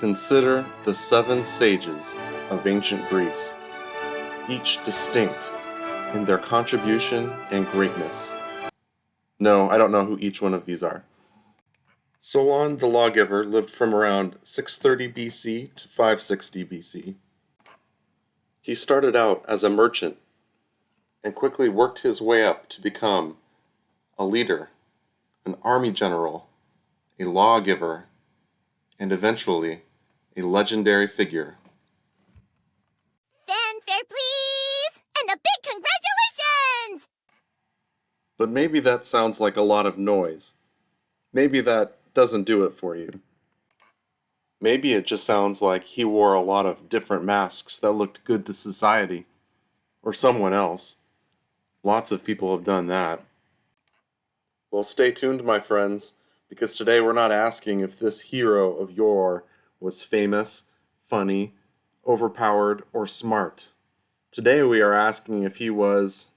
Consider the 7 sages of ancient Greece, each distinct in their contribution and greatness. No, I don't know who each one of these are. Solon the lawgiver lived from around 630 BC to 560 BC. He started out as a merchant and quickly worked his way up to become a leader, an army general, a lawgiver, and eventually a legendary figure. Fanfare, please! And a big congratulations! But maybe that sounds like a lot of noise. Maybe that doesn't do it for you. Maybe it just sounds like he wore a lot of different masks that looked good to society, or someone else. Lots of people have done that. Well, stay tuned, my friends, because today we're not asking if this hero of yore was famous, funny, overpowered, or smart. Today we are asking if he was...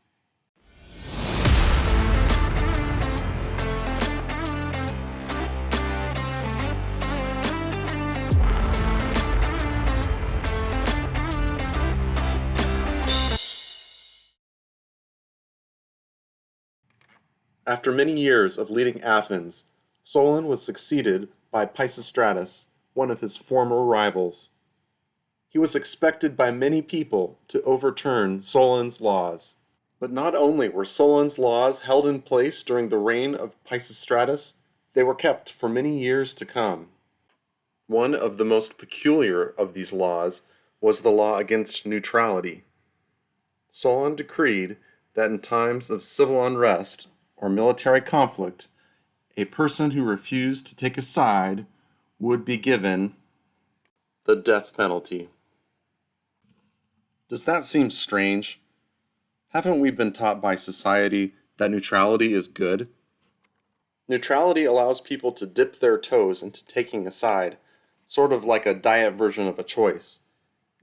After many years of leading Athens, Solon was succeeded by Pisistratus, one of his former rivals. He was expected by many people to overturn Solon's laws. But not only were Solon's laws held in place during the reign of Pisistratus, they were kept for many years to come. One of the most peculiar of these laws was the law against neutrality. Solon decreed that in times of civil unrest or military conflict, a person who refused to take a side would be given the death penalty. Does that seem strange? Haven't we been taught by society that neutrality is good? Neutrality allows people to dip their toes into taking a side, sort of like a diet version of a choice,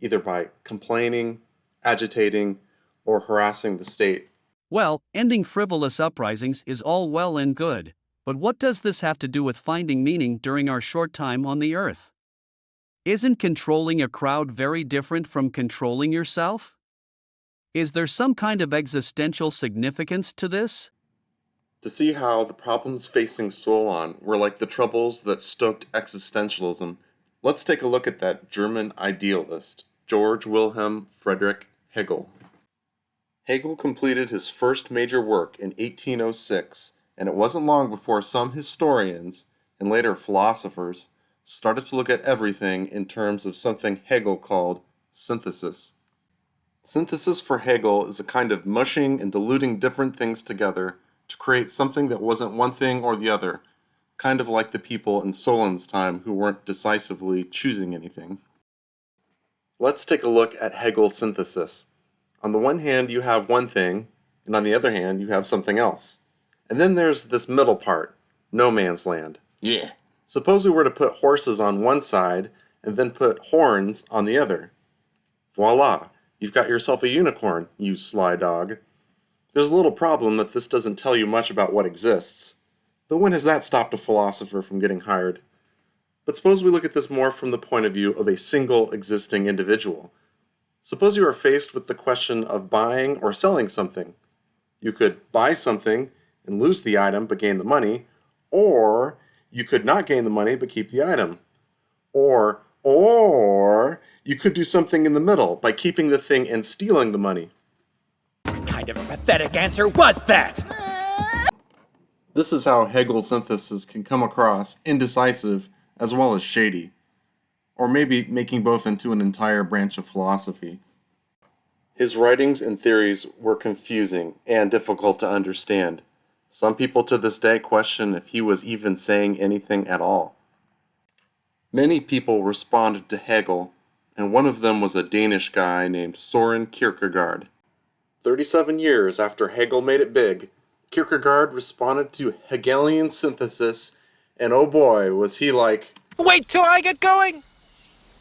either by complaining, agitating, or harassing the state. Well, ending frivolous uprisings is all well and good, but what does this have to do with finding meaning during our short time on the earth? Isn't controlling a crowd very different from controlling yourself? Is there some kind of existential significance to this? To see how the problems facing Solon were like the troubles that stoked existentialism, let's take a look at that German idealist, Georg Wilhelm Friedrich Hegel. Hegel completed his first major work in 1806, and it wasn't long before some historians, and later philosophers, started to look at everything in terms of something Hegel called synthesis. Synthesis for Hegel is a kind of mushing and diluting different things together to create something that wasn't one thing or the other, kind of like the people in Solon's time who weren't decisively choosing anything. Let's take a look at Hegel's synthesis. On the one hand, you have one thing, and on the other hand, you have something else. And then there's this middle part, no man's land. Yeah. Suppose we were to put horses on one side and then put horns on the other. Voila, you've got yourself a unicorn, you sly dog. There's a little problem that this doesn't tell you much about what exists. But when has that stopped a philosopher from getting hired? But suppose we look at this more from the point of view of a single existing individual. Suppose you are faced with the question of buying or selling something. You could buy something and lose the item but gain the money, or you could not gain the money but keep the item. Or you could do something in the middle by keeping the thing and stealing the money. What kind of a pathetic answer was that? This is how Hegel's synthesis can come across indecisive as well as shady, or maybe making both into an entire branch of philosophy. His writings and theories were confusing and difficult to understand. Some people to this day question if he was even saying anything at all. Many people responded to Hegel, and one of them was a Danish guy named Søren Kierkegaard. 37 years after Hegel made it big, Kierkegaard responded to Hegelian synthesis, and oh boy, was he like... Wait till I get going!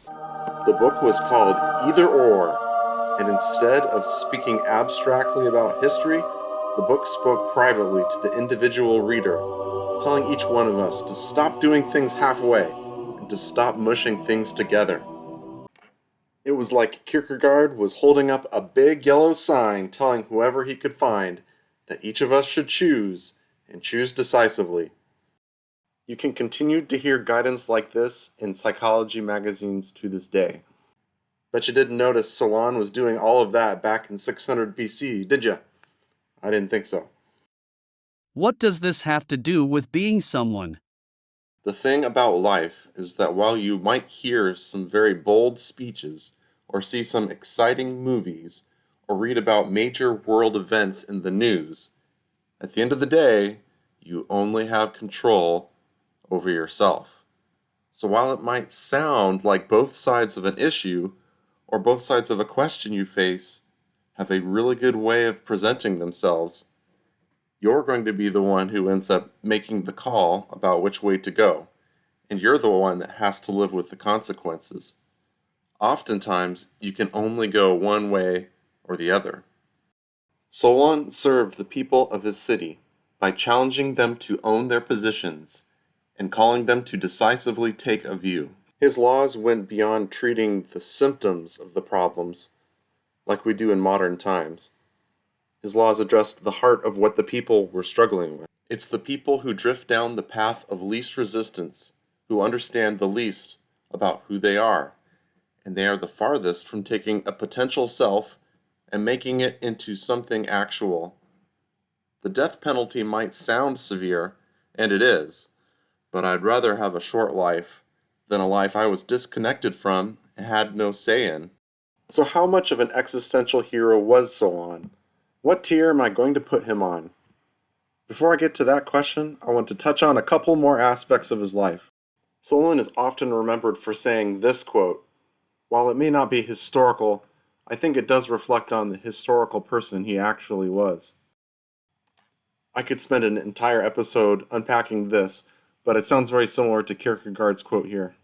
The book was called Either Or, and instead of speaking abstractly about history, the book spoke privately to the individual reader, telling each one of us to stop doing things halfway and to stop mushing things together. It was like Kierkegaard was holding up a big yellow sign telling whoever he could find that each of us should choose, and choose decisively. You can continue to hear guidance like this in psychology magazines to this day. Bet you didn't notice Solon was doing all of that back in 600 BC, did ya? I didn't think so. What does this have to do with being someone? The thing about life is that while you might hear some very bold speeches, or see some exciting movies, or read about major world events in the news, at the end of the day, you only have control over yourself. So while it might sound like both sides of an issue, or both sides of a question you face, have a really good way of presenting themselves, you're going to be the one who ends up making the call about which way to go, and you're the one that has to live with the consequences. Oftentimes, you can only go one way or the other. Solon served the people of his city by challenging them to own their positions and calling them to decisively take a view. His laws went beyond treating the symptoms of the problems like we do in modern times. His laws addressed the heart of what the people were struggling with. It's the people who drift down the path of least resistance, who understand the least about who they are, and they are the farthest from taking a potential self and making it into something actual. The death penalty might sound severe, and it is, but I'd rather have a short life than a life I was disconnected from and had no say in. So how much of an existential hero was Solon? What tier am I going to put him on? Before I get to that question, I want to touch on a couple more aspects of his life. Solon is often remembered for saying this quote. While it may not be historical, I think it does reflect on the historical person he actually was. I could spend an entire episode unpacking this, but it sounds very similar to Kierkegaard's quote here.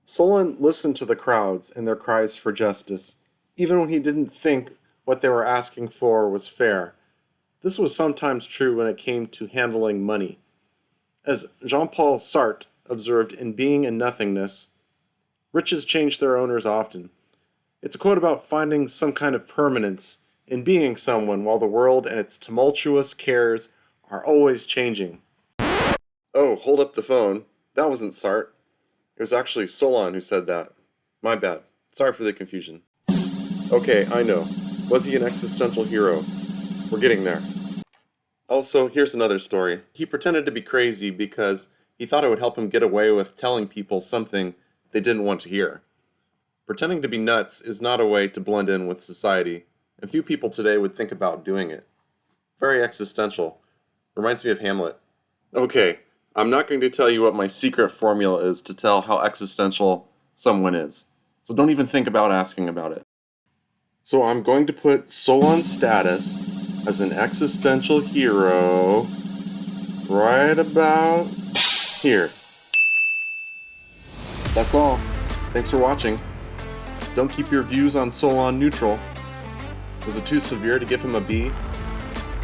Solon listened to the crowds and their cries for justice, even when he didn't think what they were asking for was fair. This was sometimes true when it came to handling money. As Jean-Paul Sartre observed in Being and Nothingness, riches change their owners often. It's a quote about finding some kind of permanence in being someone while the world and its tumultuous cares are always changing. Oh, hold up the phone. That wasn't Sartre. It was actually Solon who said that. My bad. Sorry for the confusion. Okay, I know. Was he an existential hero? We're getting there. Also, here's another story. He pretended to be crazy because he thought it would help him get away with telling people something they didn't want to hear. Pretending to be nuts is not a way to blend in with society, and few people today would think about doing it. Very existential. Reminds me of Hamlet. Okay, I'm not going to tell you what my secret formula is to tell how existential someone is, so don't even think about asking about it. So I'm going to put Solon's status as an existential hero right about here. That's all. Thanks for watching. Don't keep your views on Solon neutral. Was it too severe to give him a B?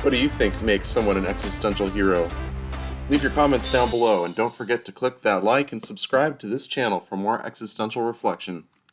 What do you think makes someone an existential hero? Leave your comments down below, and don't forget to click that like and subscribe to this channel for more existential reflection.